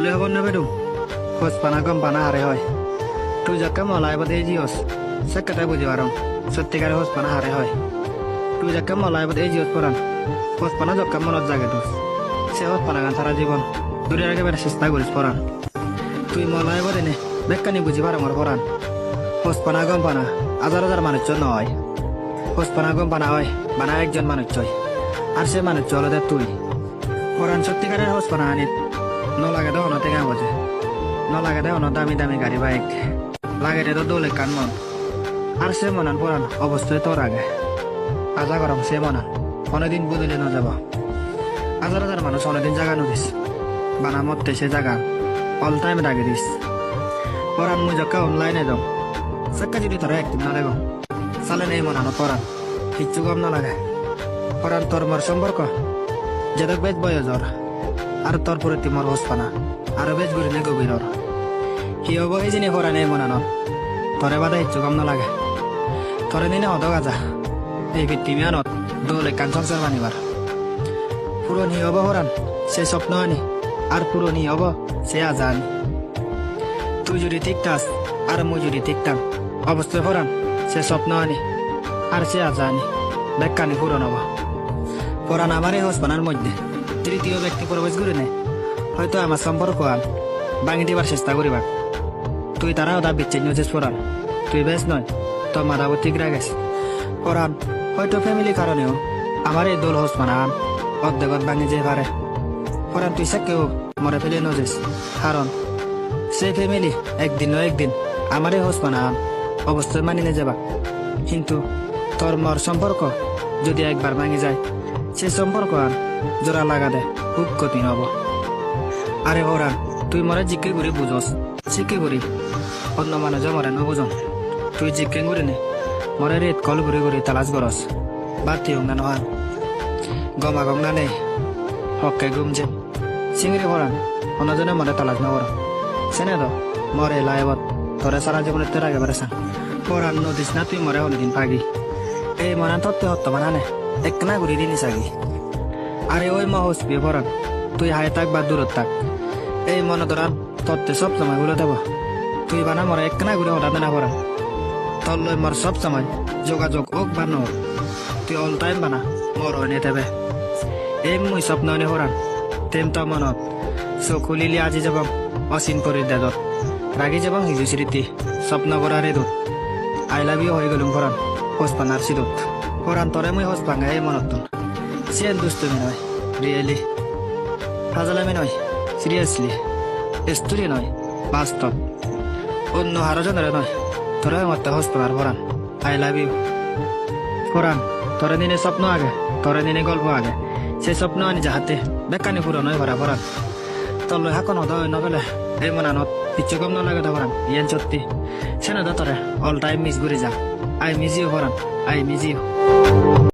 বললে হব না বেডুম খোঁজ পানা গম পানা হারে হয় তুই যাকে মলাই বাদে জিওস সে কথাই বুঝি পারম সত্যিকারে খোঁজ পানা হারে হয় তুই যাকে মলাই বাদে জিওস পরান খোঁজ পানা যকা মনত জাগে দোস সে খোঁজ পানা গান সারা জীবন দূরে একেবারে চেষ্টা করিস পরান তুই মলাই বাদে নে বেকানি বুঝি পার আমার পরান খোঁজ পানা গম পানা হাজার হাজার মানুষ নয় খোঁজ পানা গম পানা হয় বানা একজন মানুষ চয় আর সে মানুষ চলে দে তুই পরান সত্যিকারের খোঁজ পানা আনিত নলাগে দেওয়া টেঙা বোঝে নলাগে দেওয়া দামি দামি গাড়ি বাইক লাগে তো দোলে কান মন আর সে মনান পরান অবশ্যই তোর আগে আজা গরম সে মনান অনেকদিন বুঝলে ন যাব হাজার হাজার মানুষ অনেকদিন জাগা নুদিস বানা মরতে সে জাগা অল টাইম ডাকে দিস পরান মুই জকা অনলাইনে যাও সাক্কা যদি তোরা একদিন না লাগো চালে নেই মনানো পরান কিচ্ছু কম না লাগে পরান তোর মোর সম্পর্ক যেদক বেশ বয়সর আর তোর প্রতি মোর হোস পানা আরো বেশ ঘুরি নে গভীর কি হব এই জিনিস পরা নেই মনানো তরে বাদে ইচ্ছু কম না লাগে তরে দিনে হদ গাজা এই পৃথিবী আনত দোলে কান সংসার বানিবার পুরনি হব হরান সে স্বপ্ন আনি আর পুরনি হব সে আজা আনি তুই যদি ঠিক থাস আর মুই যদি ঠিক থাম অবশ্যই হরান সে স্বপ্ন আনি আর সে আজা আনি ব্যাখ্যানি পূরণ হব পরান আমার এই হোস পানার মধ্যে তৃতীয় ব্যক্তি প্রবেশ করে নেয় হয়তো আমার সম্পর্ক আন ভাঙি দিবার চেষ্টা করিবা তুই তারা ওটা বিচ্ছিন্ন হচ্ছিস পরান তুই বেশ নয় তোর মাথাও ঠিক রাখেস পরান হয়তো ফ্যামিলি কারণেও আমার এই দোল হোস মানা আন অর্ধেকত ভাঙি যে পারে পরান তুই সাকেও মরে ফেলে নজিস কারণ সেই ফ্যামিলি একদিন আমার এই হোস মানা আন অবশ্যই মানি নে যাবা কিন্তু তোর মর সম্পর্ক যদি একবার ভাঙি যায় সে সম্পর্ক আন জোড়া লাগা দে খুব কঠিন হব আরে ওরান তুই মরে জিজ্ঞে করি বুঝস শিখে করি অন্য মানুষ মরে নবুঝন তুই জিজ্ঞে করি নে মরে রেত কল ঘুরি তালাশ করস বাতি হোক না নহান গমা গম না নেই হকে ঘুম যে চিংড়ি ভরান অন্যজনে মরে তালাশ না কর সেনে তো মরে লাইবত তোরে সারা জীবনের তেরা একেবারে সাং পরান নদিস না তুই মরে অনেকদিন পাগি এই মরান তত্ত্বে হত্য মানানে এক না ঘুরি দিনি সাগি আরে ওই মহস বিয়ে ভরান তুই হায় থাক বা দূরত থাক এই মনে ধরান তত্ত্বে সব সময় ঘুরে দেব তুই বানা মরে এক না ঘুরে হঠাৎ না ভরান তোর লই মর সব সময় যোগাযোগ হোক বা ন তুই অল টাইম বানা মর হয়ে দেবে এই মুই স্বপ্ন নে হরান তেম তো মনত চকুলিলি আজি যাব অচিন কৰি দেদত রাগি যাব হিজু স্মৃতি স্বপ্ন করারে দুধ আই লাভ ইউ হয়ে গেলুম ভরান হোস পানার সিদুত ভরান তরে মুই হোস পাঙ্গা এই মনত সিয়েন দুষ্টুমি নয় রিয়েলি ফাজলামি নয় সিরিয়াসলি স্টোরি নয় বাস্তব অন্য হারো জনের নয় তোরা মতো হোস পানার ভরান আই লাভ ইউ ভরান তোরে দিনে স্বপ্ন আগে তোরে দিনে গল্প আগে সেই স্বপ্ন আনি যাহাতে বেকানি পুরো নয় ভরা ভরান তোর হাকন হদ নবেলে এই মনানত কিচ্ছু কম নালাগে ভরান ইয়েন সত্যি সে না তোরে অল টাইম মিস ঘুরে যা আই মিস ইউ ভরান আই মিস ইউ